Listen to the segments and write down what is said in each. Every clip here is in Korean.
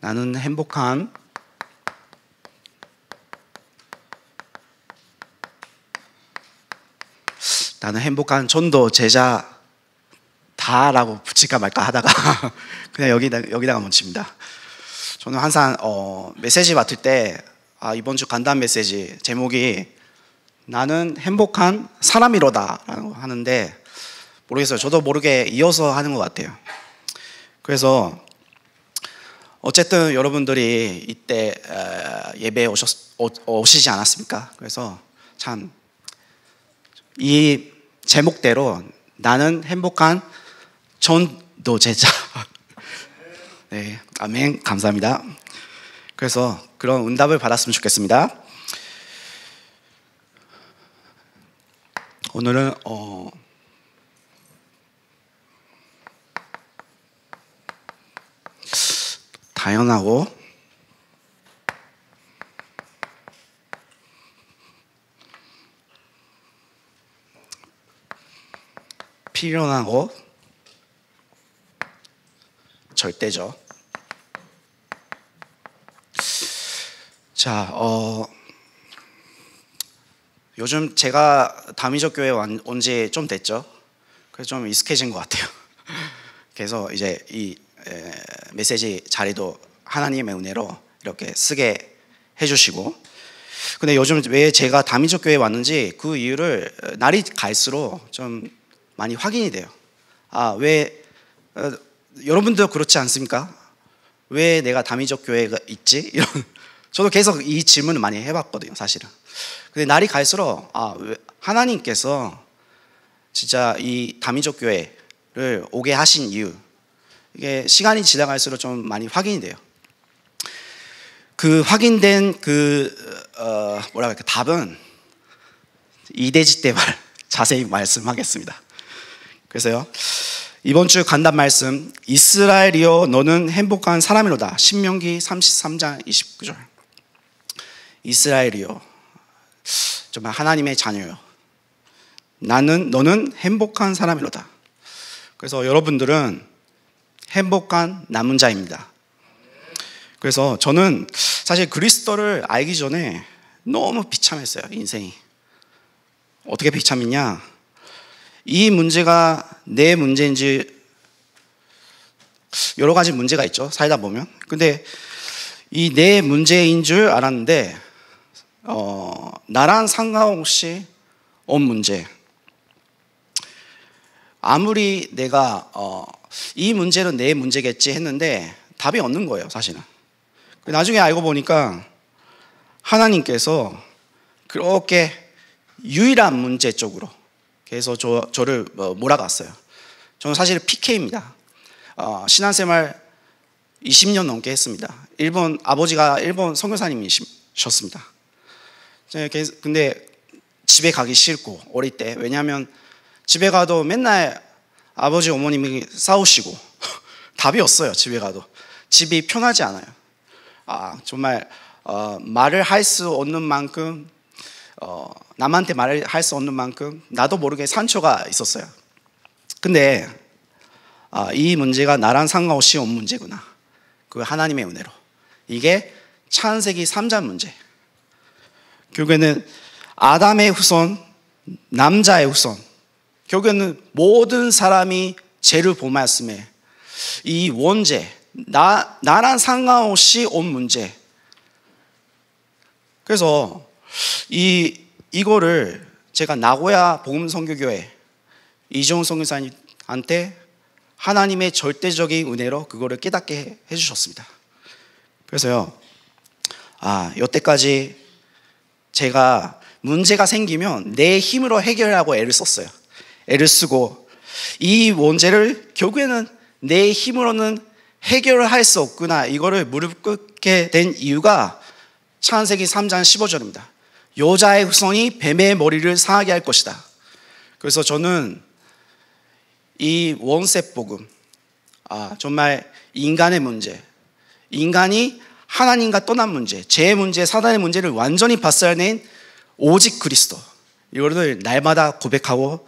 나는 행복한 전도 제자다라고 붙일까 말까 하다가 그냥 여기다가 멈춥니다. 저는 항상 메시지 맡을 때 이번 주 간단 메시지 제목이 나는 행복한 사람이로다라고 하는데 모르겠어요. 저도 모르게 이어서 하는 것 같아요. 그래서 어쨌든 여러분들이 이때 예배에 오시지 않았습니까? 그래서 참 이 제목대로 나는 행복한 전도제자. 네, 아멘, 감사합니다. 그래서 그런 응답을 받았으면 좋겠습니다. 오늘은 당연하고 필요하고 절대죠. 자, 요즘 제가 다미적 교회 온 지 좀 됐죠. 그래서 좀 익숙해진 것 같아요. 그래서 이제 이 메시지 자리도 하나님의 은혜로 이렇게 쓰게 해주시고, 근데 요즘 왜 제가 다미적 교회에 왔는지 그 이유를 날이 갈수록 좀 많이 확인이 돼요. 왜 여러분도 그렇지 않습니까? 왜 내가 다미적 교회가 있지? 이런 저도 계속 이 질문을 많이 해봤거든요, 사실은. 근데 날이 갈수록 하나님께서 진짜 이 다미적 교회를 오게 하신 이유, 이게 시간이 지나갈수록 좀 많이 확인이 돼요. 그 확인된 답은 이대지 때 자세히 말씀하겠습니다. 그래서요, 이번 주 간단 말씀, 이스라엘이여 너는 행복한 사람이로다. 신명기 33장 29절. 이스라엘이여, 정말 하나님의 자녀요, 너는 행복한 사람이로다. 그래서 여러분들은 행복한 남은 자입니다. 그래서 저는 사실 그리스도를 알기 전에 너무 비참했어요, 인생이. 어떻게 비참했냐? 이 문제가 내 문제인지, 여러 가지 문제가 있죠, 살다 보면. 근데 이 내 문제인 줄 알았는데 나랑 상관없이 온 문제. 아무리 내가 이 문제는 내 문제겠지 했는데 답이 없는 거예요, 사실은. 나중에 알고 보니까 하나님께서 그렇게 유일한 문제 쪽으로 그래서 저를 몰아갔어요. 저는 사실 PK입니다. 신앙생활 20년 넘게 했습니다. 아버지가 일본 선교사님이셨습니다. 근데 집에 가기 싫고, 어릴 때. 왜냐하면 집에 가도 맨날 아버지 어머님이 싸우시고 답이 없어요. 집에 가도 집이 편하지 않아요. 정말 말을 할 수 없는 만큼, 남한테 말을 할 수 없는 만큼 나도 모르게 상처가 있었어요. 근데 이 문제가 나랑 상관없이 온 문제구나. 그 하나님의 은혜로. 이게 창세기 3장 문제. 결국에는 아담의 후손, 남자의 후손, 결국에는 모든 사람이 죄를 범하였음에 이 원죄, 나랑 상관없이 온 문제. 그래서 이거를 제가 나고야 복음선교교회 이종훈 선교사님한테 하나님의 절대적인 은혜로 그거를 깨닫게 해주셨습니다. 그래서요, 여태까지 제가 문제가 생기면 내 힘으로 해결하고 애를 썼어요. 애를 쓰고 이 문제를 결국에는 내 힘으로는 해결을 할 수 없구나, 이거를 무릎 꿇게 된 이유가 창세기 3장 15절입니다. 여자의 후손이 뱀의 머리를 상하게 할 것이다. 그래서 저는 이 원세 복음, 정말 인간의 문제, 인간이 하나님과 떠난 문제, 죄의 문제, 사단의 문제를 완전히 박살낸 오직 그리스도, 이거를 날마다 고백하고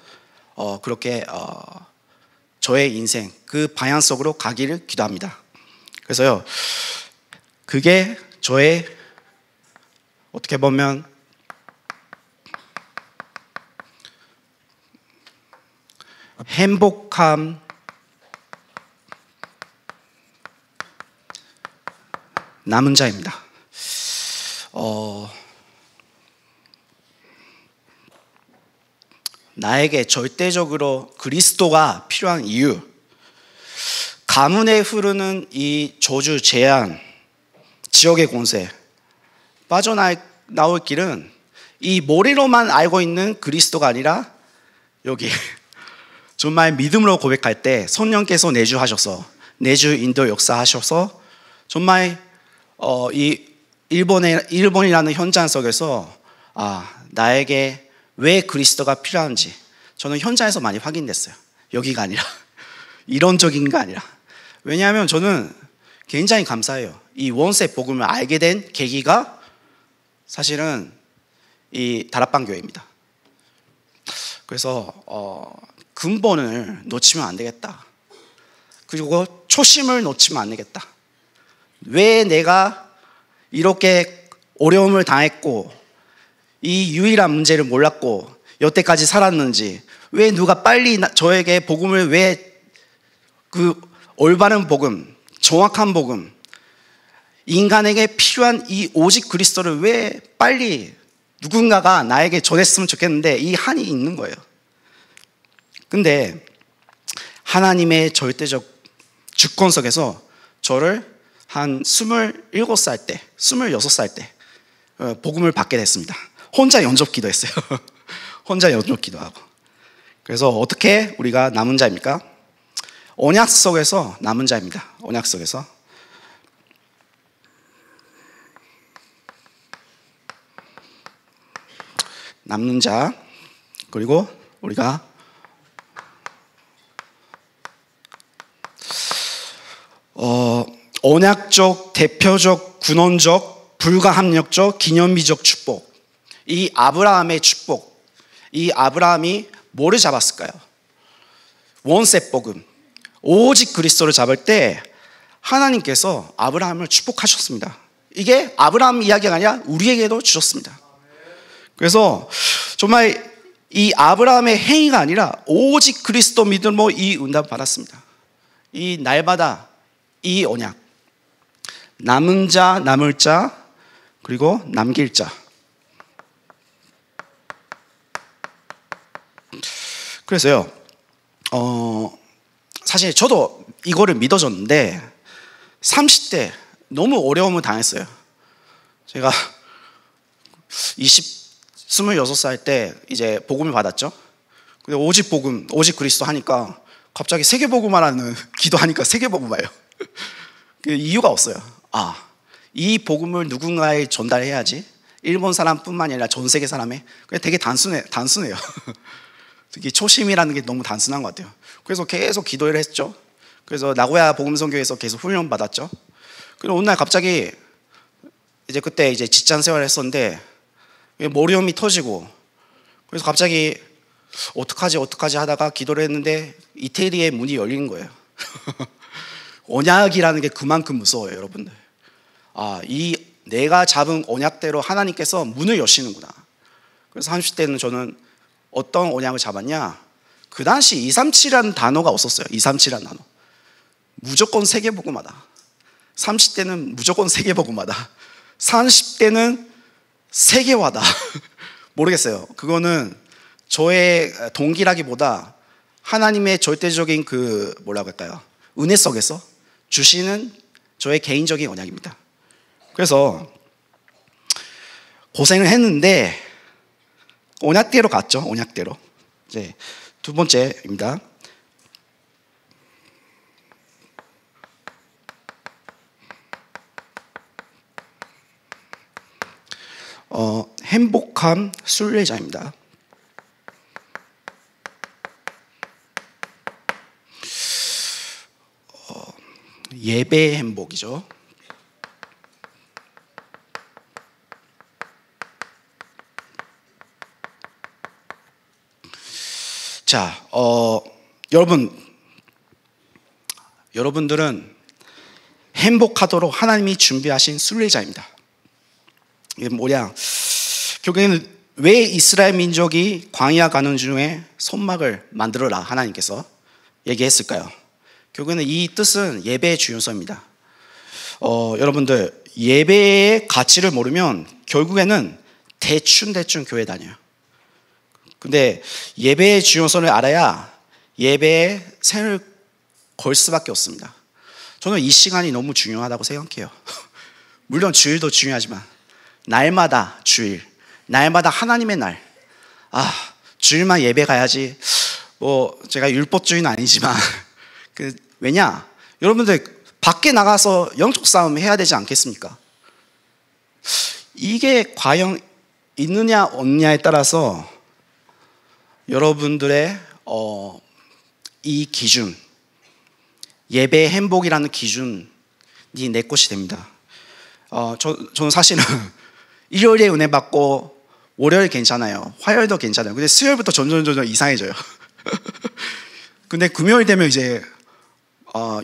그렇게 저의 인생 그 방향 속으로 가기를 기도합니다. 그래서요, 그게 저의 어떻게 보면 행복함, 남은 자입니다. 나에게 절대적으로 그리스도가 필요한 이유, 가문에 흐르는 이 저주, 재앙, 지옥의 권세, 빠져나올 길은 이 머리로만 알고 있는 그리스도가 아니라 여기 정말 믿음으로 고백할 때 성령께서 내주하셔서, 내주 인도 역사하셔서 정말 이 일본이라는 현장 속에서 나에게 왜 그리스도가 필요한지 저는 현장에서 많이 확인됐어요. 여기가 아니라 이론적인 게 아니라. 왜냐하면 저는 굉장히 감사해요. 이 원세 복음을 알게 된 계기가 사실은 이 다락방 교회입니다. 그래서 근본을 놓치면 안 되겠다. 그리고 초심을 놓치면 안 되겠다. 왜 내가 이렇게 어려움을 당했고 이 유일한 문제를 몰랐고 여태까지 살았는지, 왜 누가 빨리 저에게 복음을, 왜 그 올바른 복음, 정확한 복음, 인간에게 필요한 이 오직 그리스도를 왜 빨리 누군가가 나에게 전했으면 좋겠는데 이 한이 있는 거예요. 근데 하나님의 절대적 주권 속에서 저를 한 27살 때, 26살 때 복음을 받게 됐습니다. 혼자 연접 기도했어요. 혼자 연접 기도하고. 그래서 어떻게 우리가 남은 자입니까? 언약 속에서 남은 자입니다. 언약 속에서. 남는 자, 그리고 우리가 언약적, 대표적, 군원적, 불가합력적, 기념비적 축복. 이 아브라함의 축복, 이 아브라함이 뭐를 잡았을까요? 원세 복음, 오직 그리스도를 잡을 때 하나님께서 아브라함을 축복하셨습니다. 이게 아브라함 이야기가 아니라 우리에게도 주셨습니다. 그래서 정말 이 아브라함의 행위가 아니라 오직 그리스도 믿음으로 이 응답을 받았습니다. 이 날마다 이 언약, 남은 자, 남을 자, 그리고 남길 자. 그래서요, 사실 저도 이거를 믿어졌는데 30대 너무 어려움을 당했어요. 제가 26살 때 이제 복음을 받았죠. 근데 오직 복음, 오직 그리스도 하니까 갑자기 세계복음화라는 기도하니까 세계복음화예요. 그 이유가 없어요. 이 복음을 누군가에 전달해야지. 일본 사람뿐만 아니라 전 세계 사람에. 그냥 되게 단순해요. 특히 초심이라는 게 너무 단순한 것 같아요. 그래서 계속 기도를 했죠. 그래서 나고야 복음선교에서 계속 훈련 받았죠. 그리고 어느 날 갑자기 이제 그때 이제 직장 생활을 했었는데 머리염이 터지고, 그래서 갑자기 어떡하지 하다가 기도를 했는데 이태리의 문이 열린 거예요. 언약이라는 게 그만큼 무서워요, 여러분들. 이 내가 잡은 언약대로 하나님께서 문을 여시는구나. 그래서 30대는 저는 어떤 언약을 잡았냐? 그 당시 237이라는 단어가 없었어요. 237이라는 단어. 무조건 세계복음화다. 30대는 무조건 세계복음화다. 30대는 세계화다. 모르겠어요. 그거는 저의 동기라기보다 하나님의 절대적인 그 뭐라고 할까요? 은혜 속에서 주시는 저의 개인적인 언약입니다. 그래서 고생을 했는데 언약대로 갔죠. 언약대로. 이제 두 번째입니다. 행복한 순례자입니다. 예배의 행복이죠. 자, 여러분들은 행복하도록 하나님이 준비하신 순례자입니다. 이게 뭐냐? 결국에는 왜 이스라엘 민족이 광야 가는 중에 손막을 만들어라 하나님께서 얘기했을까요? 결국에는 이 뜻은 예배의 중요성입니다. 여러분들 예배의 가치를 모르면 결국에는 대충 교회 다녀요. 근데 예배의 중요성을 알아야 예배에 생을 걸 수밖에 없습니다. 저는 이 시간이 너무 중요하다고 생각해요. 물론 주일도 중요하지만 날마다 주일, 날마다 하나님의 날. 주일만 예배 가야지. 제가 율법주의는 아니지만 왜냐? 여러분들 밖에 나가서 영적 싸움 해야 되지 않겠습니까? 이게 과연 있느냐 없느냐에 따라서 여러분들의 이 기준, 예배의 행복이라는 기준이 내 것이 됩니다. 저는 사실은 일요일에 은혜 받고 월요일 괜찮아요. 화요일도 괜찮아요. 근데 수요일부터 점점 이상해져요. 근데 금요일 되면 이제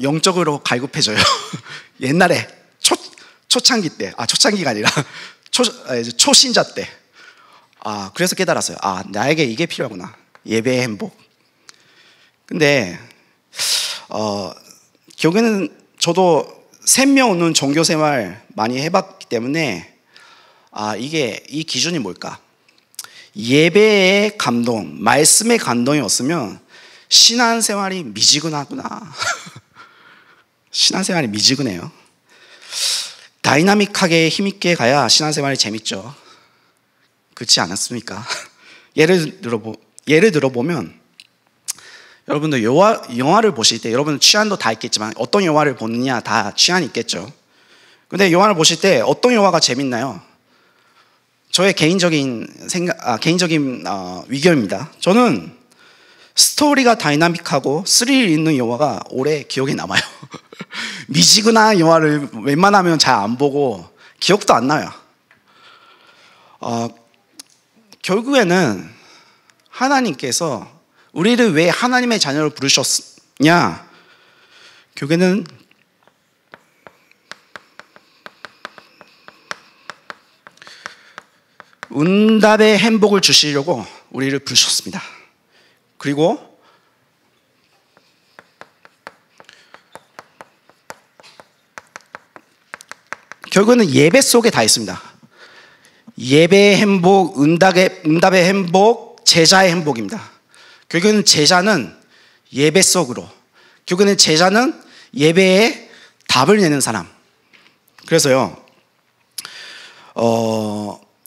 영적으로 갈급해져요. 옛날에 초창기 때, 초창기가 아니라 초신자 때. 그래서 깨달았어요. 나에게 이게 필요하구나. 예배의 행복. 근데 결국에는 저도 생명 없는 종교 생활 많이 해봤기 때문에 이 기준이 뭘까? 예배의 감동, 말씀의 감동이 없으면 신앙생활이 미지근하구나. 신앙생활이 미지근해요. 다이나믹하게 힘있게 가야 신앙생활이 재밌죠. 그렇지 않았습니까? 예를 들어보면 여러분들 영화를 보실 때 여러분 취향도 다 있겠지만 어떤 영화를 보느냐 다 취향이 있겠죠. 근데 영화를 보실 때 어떤 영화가 재밌나요? 저의 개인적인 의견입니다. 저는 스토리가 다이나믹하고 스릴 있는 영화가 오래 기억에 남아요. 미지근한 영화를 웬만하면 잘 안 보고 기억도 안 나요. 결국에는 하나님께서 우리를 왜 하나님의 자녀로 부르셨냐? 결국에는 응답의 행복을 주시려고 우리를 부르셨습니다. 그리고 결국에는 예배 속에 다 있습니다. 예배의 행복, 응답의 행복, 제자의 행복입니다. 결국에는 제자는 예배 속으로, 결국에는 제자는 예배에 답을 내는 사람. 그래서요,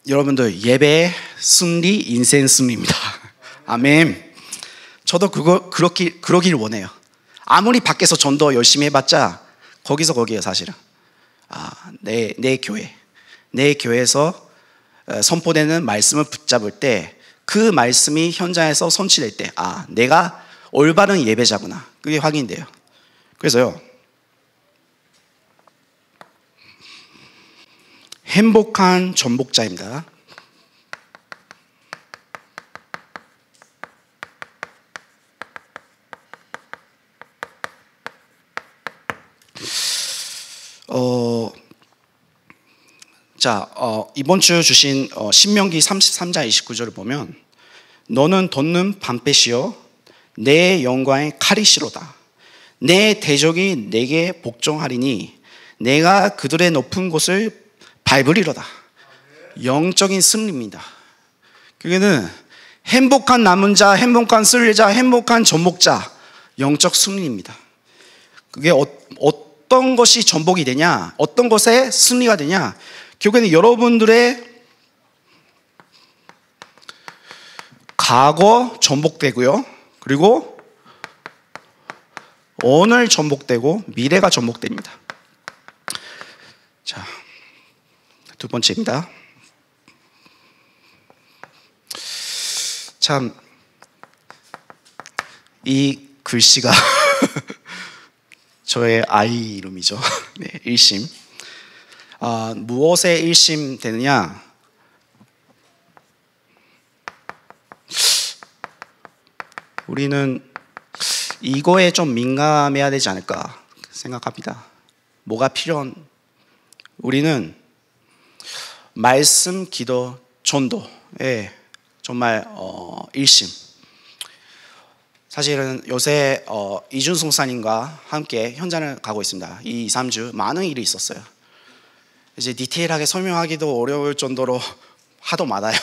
여러분들 예배의 승리, 인생 승리입니다. 아멘. 저도 그러길 원해요. 아무리 밖에서 전도 열심히 해봤자 거기에요 사실은. 내 교회에서 선포되는 말씀을 붙잡을 때 그 말씀이 현장에서 성취될 때 내가 올바른 예배자구나. 그게 확인돼요. 그래서요, 행복한 전복자입니다. 이번 주 주신 신명기 33장 29절을 보면 너는 돋는 방패시여 내 영광의 칼이시로다. 내 대적이 내게 복종하리니 내가 그들의 높은 곳을 밟으리로다. 영적인 승리입니다. 그게는 행복한 남은 자, 행복한 순례자, 행복한 전복자, 영적 승리입니다. 그게 어떤 것이 전복이 되냐, 어떤 것에 승리가 되냐, 결국에는 여러분들의 과거 전복되고요, 그리고 오늘 전복되고 미래가 전복됩니다. 자, 두 번째입니다. 참, 이 글씨가 저의 아이 이름이죠. 네, 일심. 무엇에 일심 되느냐? 우리는 이거에 좀 민감해야 되지 않을까 생각합니다. 뭐가 필요한? 우리는 말씀, 기도, 전도에 정말 일심. 사실은 요새 이준성 목사님과 함께 현장을 가고 있습니다. 이 2, 3주 많은 일이 있었어요. 이제 디테일하게 설명하기도 어려울 정도로 하도 많아요.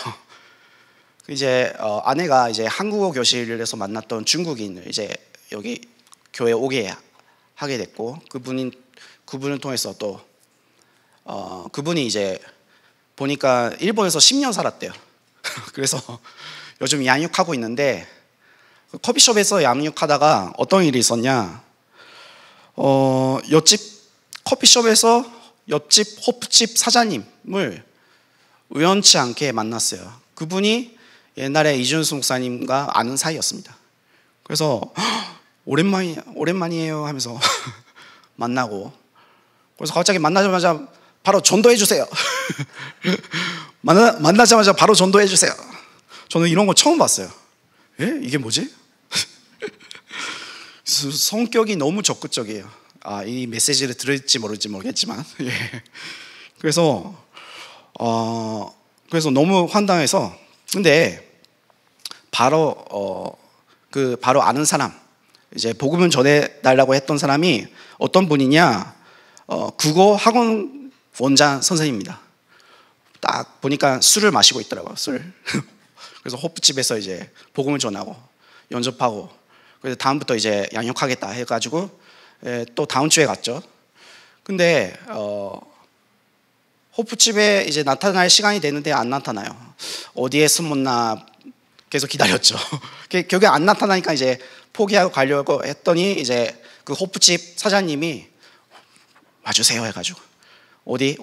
이제 아내가 이제 한국어 교실에서 만났던 중국인을 이제 여기 교회 오게 하게 됐고, 그분을 통해서 또 그분이 이제 보니까 일본에서 10년 살았대요. 그래서 요즘 양육하고 있는데, 커피숍에서 양육하다가 어떤 일이 있었냐, 옆집 커피숍에서 옆집 호프집 사장님을 우연치 않게 만났어요. 그분이 옛날에 이준수 목사님과 아는 사이였습니다. 그래서 오랜만이에요 하면서 만나고, 그래서 갑자기 만나자마자 바로 전도해 주세요. 만나자마자 바로 전도해 주세요. 저는 이런 거 처음 봤어요. 예? 이게 뭐지? 성격이 너무 적극적이에요. 이 메시지를 들을지 모르겠지만, 예. 그래서 너무 황당해서, 근데 바로 바로 아는 사람, 이제 복음을 전해 달라고 했던 사람이 어떤 분이냐, 국어 학원 원장 선생님입니다. 딱 보니까 술을 마시고 있더라고요. 술. 그래서 호프집에서 이제 복음을 전하고 연접하고, 그래서 다음부터 이제 양육하겠다 해가지고 또 다음 주에 갔죠. 근데 호프집에 이제 나타날 시간이 되는데 안 나타나요. 어디에 숨었나 계속 기다렸죠. 결국에 안 나타나니까 이제 포기하고 가려고 했더니 이제 그 호프집 사장님이 와주세요 해가지고 어디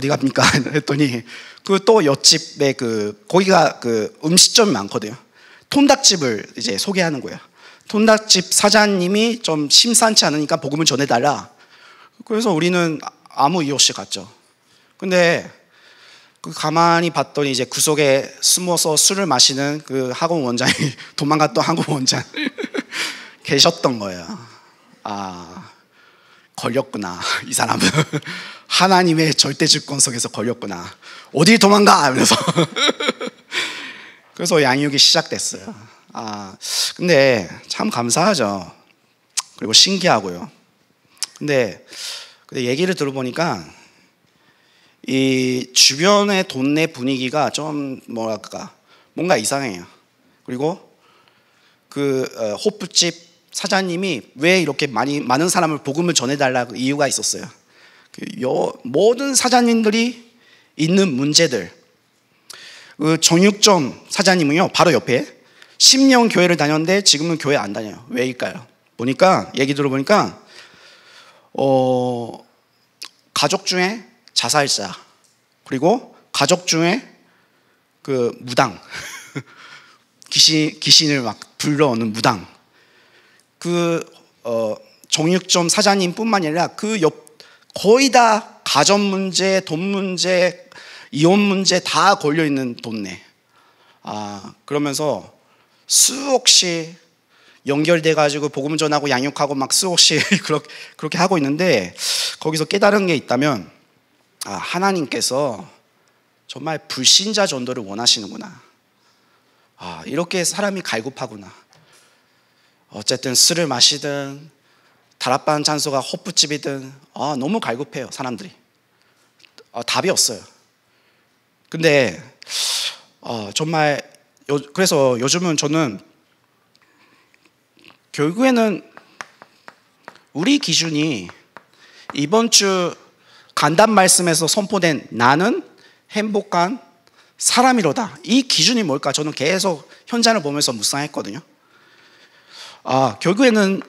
갑니까? 했더니 그 또 옆집에 거기가 음식점이 많거든요. 통닭집을 이제 소개하는 거예요. 통닭집 사장님이 좀 심상치 않으니까 복음을 전해달라. 그래서 우리는 아무 이유 없이 갔죠. 근데 가만히 봤더니 이제 구석에 숨어서 술을 마시는 그 학원 원장이 도망갔던 학원 원장 계셨던 거예요. 걸렸구나, 이 사람은. 하나님의 절대 주권 속에서 걸렸구나. 어디 도망가? 하면서 그래서 양육이 시작됐어요. 근데 참 감사하죠. 그리고 신기하고요. 근데 얘기를 들어보니까 이 주변의 동네 분위기가 좀 뭔가 이상해요. 그리고 호프집 사장님이 왜 이렇게 많은 사람을 복음을 전해달라고 이유가 있었어요. 모든 사장님들이 있는 문제들, 정육점 사장님은요 바로 옆에 10년 교회를 다녔는데 지금은 교회 안 다녀요. 왜일까요? 얘기 들어보니까 가족 중에 자살자, 그리고 가족 중에 무당, 귀신을 막 불러오는 무당, 정육점 사장님뿐만 아니라 거의 다 가정 문제, 돈 문제, 이혼 문제 다 걸려 있는 동네. 그러면서 수없이 연결돼 가지고 복음 전하고 양육하고 막 수없이 그렇게 하고 있는데, 거기서 깨달은 게 있다면 하나님께서 정말 불신자 전도를 원하시는구나. 이렇게 사람이 갈급하구나. 어쨌든 술을 마시든 다락방 장소가 호프집이든 너무 갈급해요, 사람들이. 답이 없어요. 근데 정말 그래서 요즘은 저는 결국에는 우리 기준이 이번 주 간단 말씀에서 선포된 나는 행복한 사람이로다, 이 기준이 뭘까? 저는 계속 현장을 보면서 묵상했거든요. 결국에는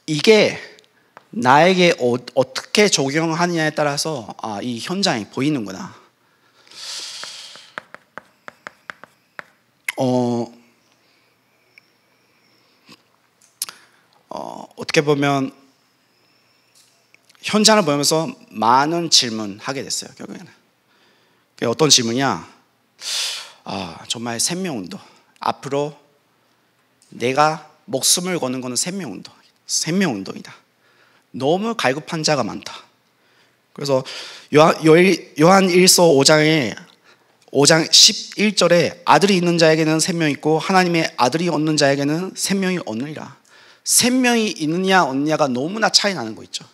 이게 나에게 어떻게 적용하느냐에 따라서 이 현장이 보이는구나. 어떻게 보면 현장을 보면서 많은 질문하게 됐어요. 결국에는 어떤 질문이야? 정말 생명운동, 앞으로 내가 목숨을 거는 것은 생명운동이다. 너무 갈급한 자가 많다. 그래서 요한 1서 5장 11절에 아들이 있는 자에게는 생명이 있고 하나님의 아들이 얻는 자에게는 생명이 얻느니라. 생명이 있느냐 없느냐가 너무나 차이 나는 거 있죠.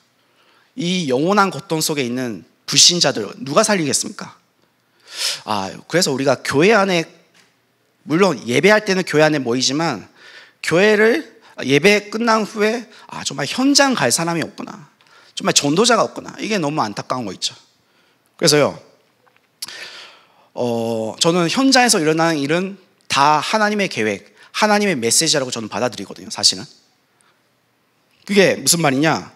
이 영원한 고통 속에 있는 불신자들 누가 살리겠습니까? 그래서 우리가 교회 안에, 물론 예배할 때는 교회 안에 모이지만 교회를 예배 끝난 후에 정말 현장 갈 사람이 없구나, 정말 전도자가 없구나, 이게 너무 안타까운 거 있죠. 그래서요, 저는 현장에서 일어나는 일은 다 하나님의 계획, 하나님의 메시지라고 저는 받아들이거든요. 사실은 그게 무슨 말이냐,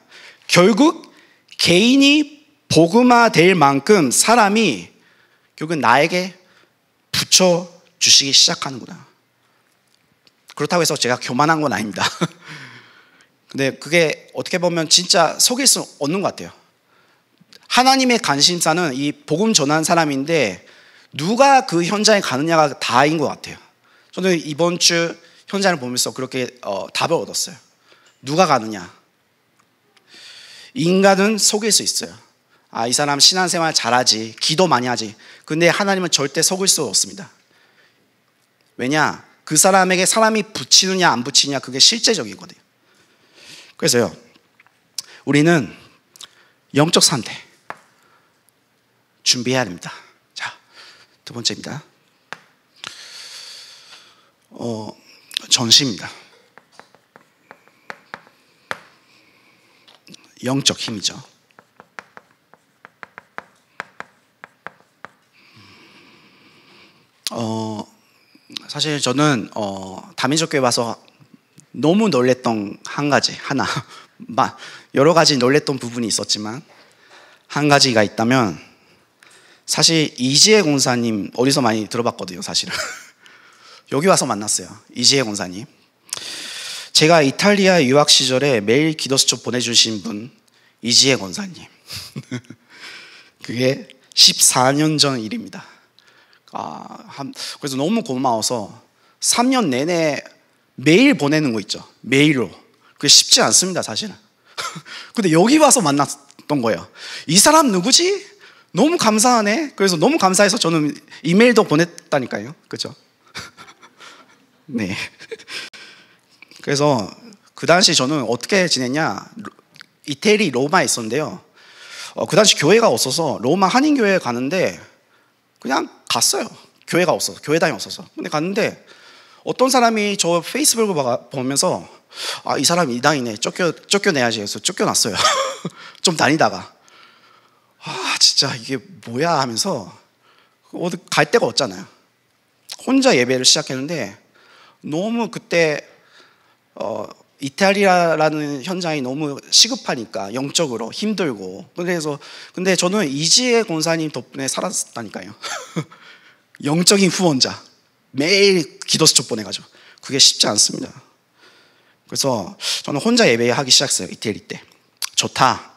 결국 개인이 복음화 될 만큼 사람이 결국 나에게 붙여주시기 시작하는구나. 그렇다고 해서 제가 교만한 건 아닙니다. 근데 그게 어떻게 보면 진짜 속일 수 없는 것 같아요. 하나님의 관심사는 이 복음 전한 사람인데 누가 그 현장에 가느냐가 다인 것 같아요. 저는 이번 주 현장을 보면서 그렇게 답을 얻었어요. 누가 가느냐. 인간은 속일 수 있어요. 이 사람 신앙생활 잘하지, 기도 많이 하지. 근데 하나님은 절대 속일 수 없습니다. 왜냐? 그 사람에게 사람이 붙이느냐 안 붙이느냐, 그게 실제적이거든요. 그래서요, 우리는 영적 상태 준비해야 됩니다. 자, 두 번째입니다. 전시입니다. 영적 힘이죠. 사실 저는 다민족 교회 와서 너무 놀랬던 하나 여러 가지 놀랬던 부분이 있었지만 한 가지가 있다면, 사실 이지혜 권사님 어디서 많이 들어봤거든요. 사실은 여기 와서 만났어요. 이지혜 권사님. 제가 이탈리아 유학 시절에 매일 기도 수첩 보내주신 분, 이지혜 권사님. 그게 14년 전 일입니다. 그래서 너무 고마워서 3년 내내 매일 보내는 거 있죠. 메일로. 그게 쉽지 않습니다, 사실은. 근데 여기 와서 만났던 거예요. 이 사람 누구지? 너무 감사하네. 그래서 너무 감사해서 저는 이메일도 보냈다니까요. 그죠? 네. 그래서 그 당시 저는 어떻게 지냈냐, 이태리 로마에 있었는데요. 그 당시 교회가 없어서 로마 한인교회에 가는데 그냥 갔어요. 교회가 없어서, 교회당이 없어서. 근데 갔는데 어떤 사람이 저 페이스북을 보면서 이 사람이 이당이네, 쫓겨내야지 해서 쫓겨났어요. 좀 다니다가 진짜 이게 뭐야 하면서 어디 갈 데가 없잖아요. 혼자 예배를 시작했는데 너무 그때 이탈리아라는 현장이 너무 시급하니까, 영적으로 힘들고. 근데 저는 이지혜 권사님 덕분에 살았다니까요. 영적인 후원자, 매일 기도 수첩 보내가지고. 그게 쉽지 않습니다. 그래서 저는 혼자 예배하기 시작했어요. 이태리 때. 좋다,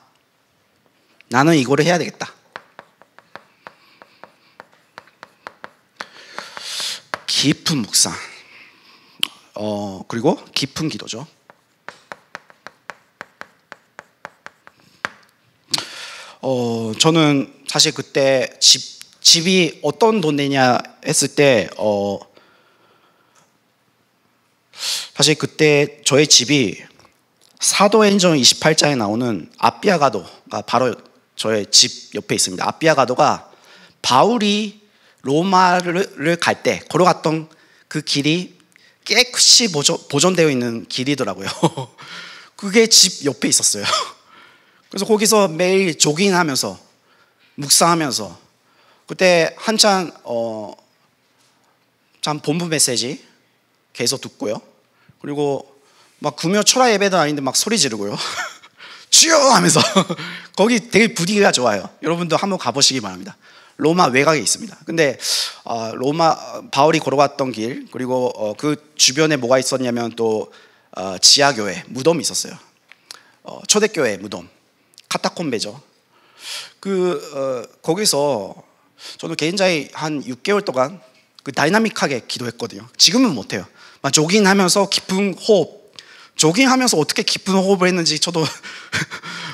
나는 이거를 해야 되겠다. 깊은 묵상, 그리고 깊은 기도죠. 저는 사실 그때 집이 어떤 동네냐 했을 때, 사실 그때 저의 집이 사도행전 28장에 나오는 아비아가도가 바로 저의 집 옆에 있습니다. 아비아가도가 바울이 로마를 갈 때 걸어갔던 그 길이 깨끗이 보존되어 있는 길이더라고요. 그게 집 옆에 있었어요. 그래서 거기서 매일 조깅하면서 묵상하면서, 그때 한참 참 본부 메시지 계속 듣고요. 그리고 막 금요 철야 예배도 아닌데 막 소리 지르고요. 주여 하면서 거기 되게 분위기가 좋아요. 여러분도 한번 가보시기 바랍니다. 로마 외곽에 있습니다. 근데 바울이 걸어갔던 길, 그리고 그 주변에 뭐가 있었냐면 또 지하교회 무덤이 있었어요. 초대교회 무덤, 카타콤베죠. 거기서 저는 개인적으로 한 6개월 동안 다이나믹하게 기도했거든요. 지금은 못해요. 막 조깅하면서 깊은 호흡, 조깅하면서 어떻게 깊은 호흡을 했는지 저도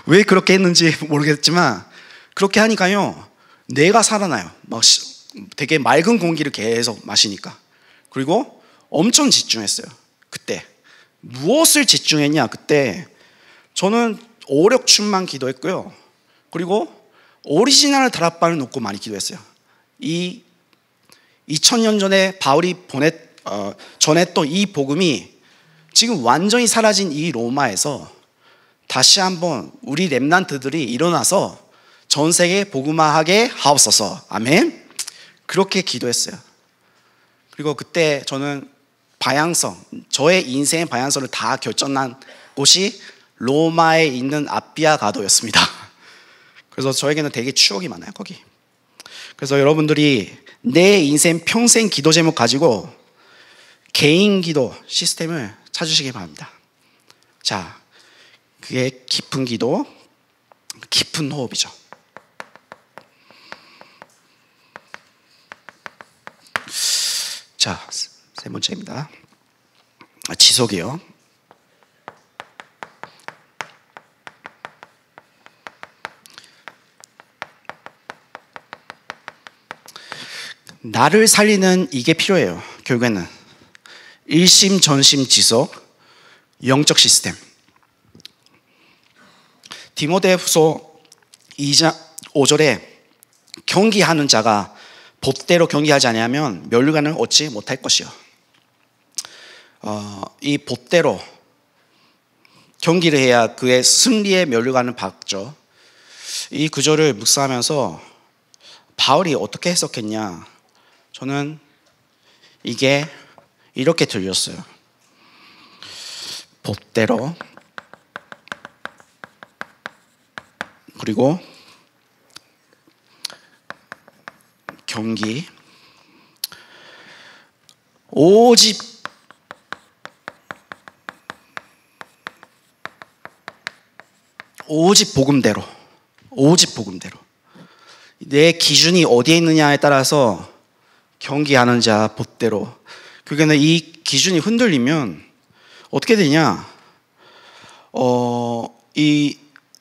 왜 그렇게 했는지 모르겠지만 그렇게 하니까요 뇌가 살아나요. 막 되게 맑은 공기를 계속 마시니까. 그리고 엄청 집중했어요. 그때 무엇을 집중했냐? 그때 저는 오력춤만 기도했고요. 그리고 오리지널 다락방을 놓고 많이 기도했어요. 이 2000년 전에 바울이 전했던 이 복음이 지금 완전히 사라진 이 로마에서 다시 한번 우리 렘넌트들이 일어나서 전 세계에 복음화하게 하옵소서. 아멘. 그렇게 기도했어요. 그리고 그때 저는 저의 인생의 방향성을 다 결정난 곳이 로마에 있는 아비아 가도였습니다. 그래서 저에게는 되게 추억이 많아요, 거기. 그래서 여러분들이 내 인생 평생 기도 제목 가지고 개인 기도 시스템을 찾으시기 바랍니다. 자, 그게 깊은 기도, 깊은 호흡이죠. 자, 세 번째입니다. 지속이요. 나를 살리는 이게 필요해요. 결국에는 일심전심지속 영적 시스템. 디모데후서 2장 5절에 경기하는 자가 법대로 경기하지 아니하면 면류관을 얻지 못할 것이요. 이 법대로 경기를 해야 그의 승리의 면류관을 받죠. 이 구절을 묵상하면서 바울이 어떻게 해석했냐? 저는 이게 이렇게 들렸어요. 법대로 그리고 경기 오직 복음대로 내 기준이 어디에 있느냐에 따라서 경기하는 자 법대로. 그러니까 이 기준이 흔들리면 어떻게 되냐? 이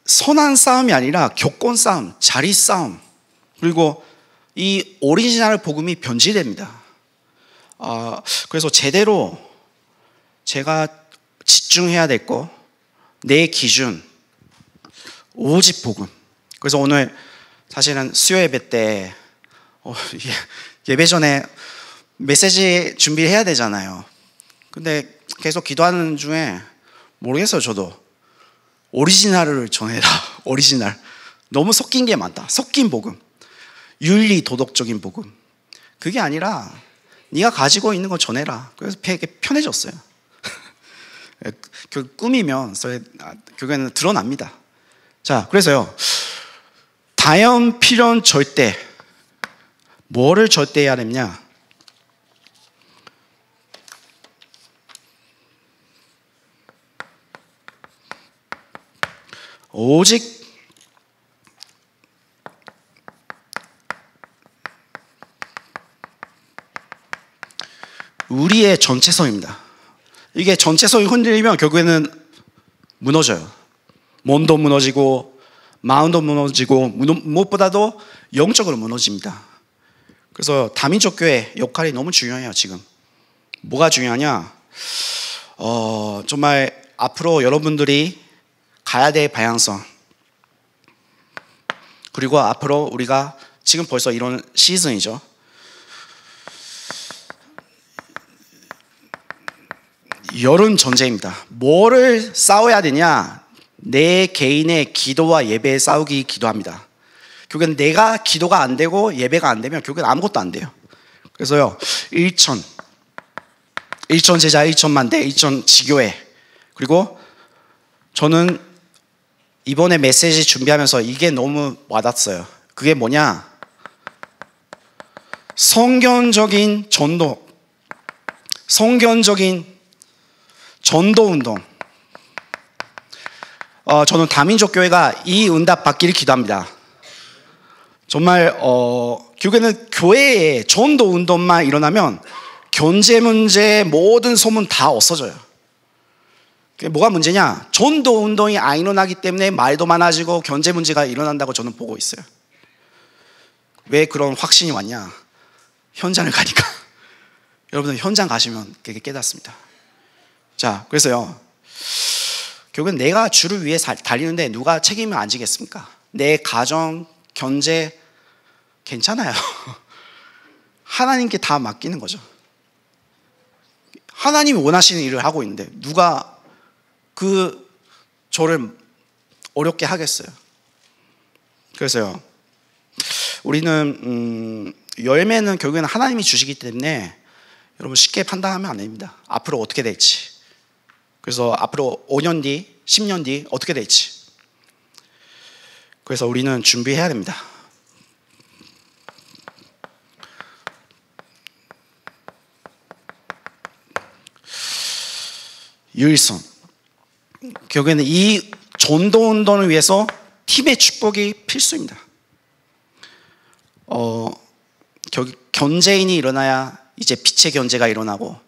선한 싸움이 아니라 교권 싸움, 자리 싸움, 그리고 이 오리지널 복음이 변질됩니다. 그래서 제대로 제가 집중해야 될 거, 내 기준, 오직 복음. 그래서 오늘 사실은 수요 예배 때 예배 전에 메시지 준비해야 되잖아요. 근데 계속 기도하는 중에 모르겠어요. 저도 오리지널을 전해라. 오리지널. 너무 섞인 게 많다. 섞인 복음, 윤리 도덕적인 복음. 그게 아니라 네가 가지고 있는 거 전해라. 그래서 되게 편해졌어요. 꾸미면 결국에는 드러납니다. 자, 그래서요, 다연 필연 절대. 뭐를 절대해야 되냐? 오직 우리의 전체성입니다. 이게 전체성이 흔들리면 결국에는 무너져요. 몸도 무너지고 마음도 무너지고 무엇보다도 영적으로 무너집니다. 그래서 다민족 교회 역할이 너무 중요해요. 지금 뭐가 중요하냐? 정말 앞으로 여러분들이 가야 될 방향성, 그리고 앞으로 우리가 지금 벌써 이런 시즌이죠. 여름 전쟁입니다. 뭐를 싸워야 되냐? 내 개인의 기도와 예배의 싸우기 기도합니다. 결국엔 내가 기도가 안 되고 예배가 안 되면 결국엔 아무것도 안 돼요. 그래서요, 1천 제자 1천만 대 1천 지교회. 그리고 저는 이번에 메시지 준비하면서 이게 너무 와닿았어요. 그게 뭐냐? 성경적인 전도 운동. 저는 다민족 교회가 이 응답 받기를 기도합니다. 정말 결국에는 교회에 전도 운동만 일어나면 경제 문제 모든 소문 다 없어져요. 그게 뭐가 문제냐? 전도 운동이 안 일어나기 때문에 말도 많아지고 경제 문제가 일어난다고 저는 보고 있어요. 왜 그런 확신이 왔냐? 현장을 가니까. 여러분들 현장 가시면 그게 깨닫습니다. 자, 그래서요, 결국은 내가 주를 위해 달리는데 누가 책임을 안 지겠습니까? 내 가정, 경제 괜찮아요. 하나님께 다 맡기는 거죠. 하나님이 원하시는 일을 하고 있는데 누가 저를 어렵게 하겠어요. 그래서요, 우리는 열매는 결국에는 하나님이 주시기 때문에 여러분 쉽게 판단하면 안 됩니다. 앞으로 어떻게 될지. 그래서 앞으로 5년 뒤, 10년 뒤 어떻게 될지. 그래서 우리는 준비해야 됩니다. 유일성. 결국에는 이 전도 운동을 위해서 팀의 축복이 필수입니다. 견제인이 일어나야 이제 빛의 견제가 일어나고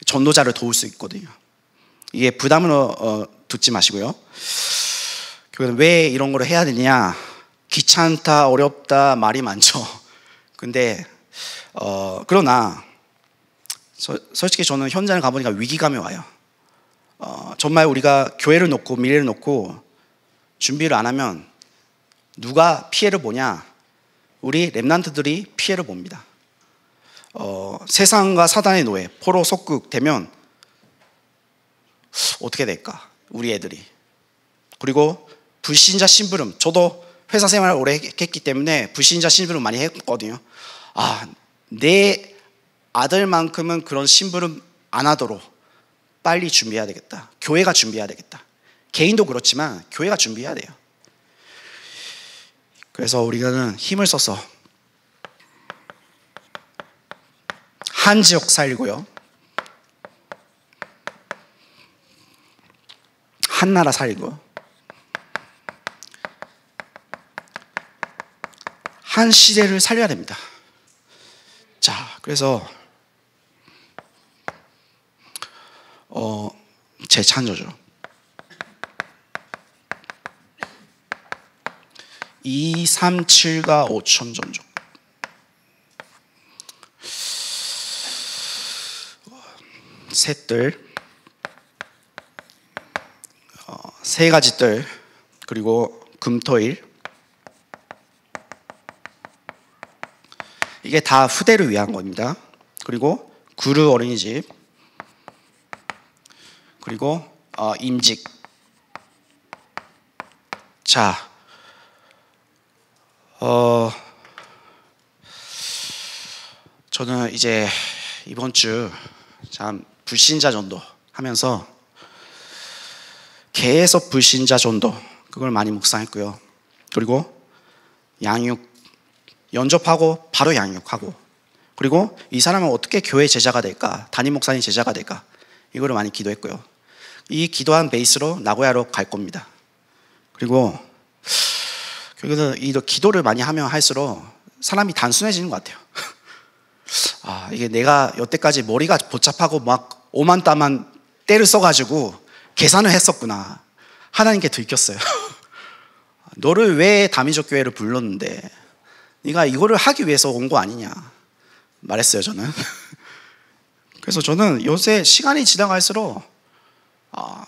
전도자를 도울 수 있거든요. 이게 부담으로 듣지 마시고요. 왜 이런 걸 해야 되냐? 귀찮다, 어렵다, 말이 많죠. 근데 그러나 솔직히 저는 현장을 가보니까 위기감이 와요. 정말 우리가 교회를 놓고 미래를 놓고 준비를 안 하면 누가 피해를 보냐? 우리 렘넌트들이 피해를 봅니다. 세상과 사단의 노예, 포로 속국 되면 어떻게 될까? 우리 애들이. 그리고 불신자 심부름. 저도 회사 생활을 오래 했기 때문에 불신자 심부름 많이 했거든요. 내 아들만큼은 그런 심부름 안 하도록 빨리 준비해야 되겠다. 교회가 준비해야 되겠다. 개인도 그렇지만 교회가 준비해야 돼요. 그래서 우리는 힘을 써서 한 지역 살리고요, 한 나라 살리고, 한 시대를 살려야 됩니다. 자, 그래서 제 찬조죠. 2, 3, 7가 5천 전종. 셋들, 세 가지 뜰, 그리고 금토일. 이게 다 후대를 위한 겁니다. 그리고 구르 어린이집, 그리고 임직. 자, 저는 이제 이번 주 참 불신자 전도 하면서 계속 불신자 전도 그걸 많이 묵상했고요. 그리고 양육, 연접하고 바로 양육하고, 그리고 이 사람은 어떻게 교회 제자가 될까, 담임 목사님 제자가 될까, 이거를 많이 기도했고요. 이 기도한 베이스로 나고야로 갈 겁니다. 그리고 결국은 이 기도를 많이 하면 할수록 사람이 단순해지는 것 같아요. 이게 내가 여태까지 머리가 복잡하고 막 오만따만 때를 써가지고 계산을 했었구나. 하나님께 들켰어요. 너를 왜 다민족 교회를 불렀는데 네가 이거를 하기 위해서 온 거 아니냐 말했어요, 저는. 그래서 저는 요새 시간이 지나갈수록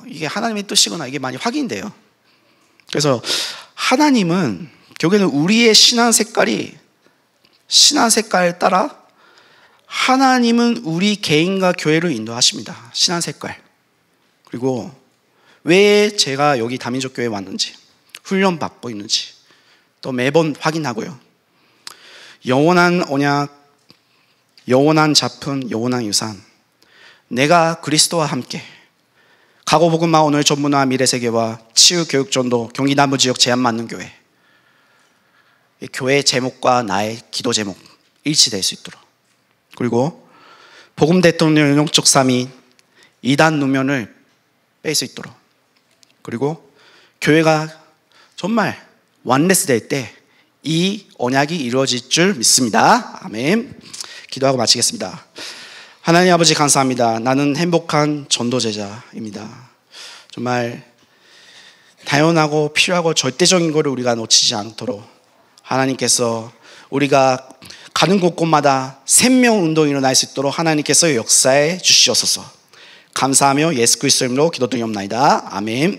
이게 하나님의 뜻이구나, 이게 많이 확인돼요. 그래서 하나님은 결국에는 우리의 신앙 색깔에 따라 하나님은 우리 개인과 교회를 인도하십니다. 신앙 색깔. 그리고 왜 제가 여기 다민족 교회에 왔는지, 훈련 받고 있는지 또 매번 확인하고요. 영원한 언약, 영원한 작품, 영원한 유산. 내가 그리스도와 함께 가고복음화 오늘 전문화 미래세계와 치유교육전도 경기 남부지역 제안 맞는 교회. 이 교회 제목과 나의 기도 제목 일치될 수 있도록, 그리고 복음 대통령 영적 3위 2단 누면을 뺄 수 있도록, 그리고 교회가 정말 완레스 될 때 이 언약이 이루어질 줄 믿습니다. 아멘. 기도하고 마치겠습니다. 하나님 아버지 감사합니다. 나는 행복한 전도제자입니다. 정말 당연하고 필요하고 절대적인 것을 우리가 놓치지 않도록 하나님께서 우리가 가는 곳곳마다 생명운동이 일어날 수 있도록 하나님께서 역사해 주시옵소서. 감사하며 예수 그리스도 이름으로 기도드리옵나이다. 아멘.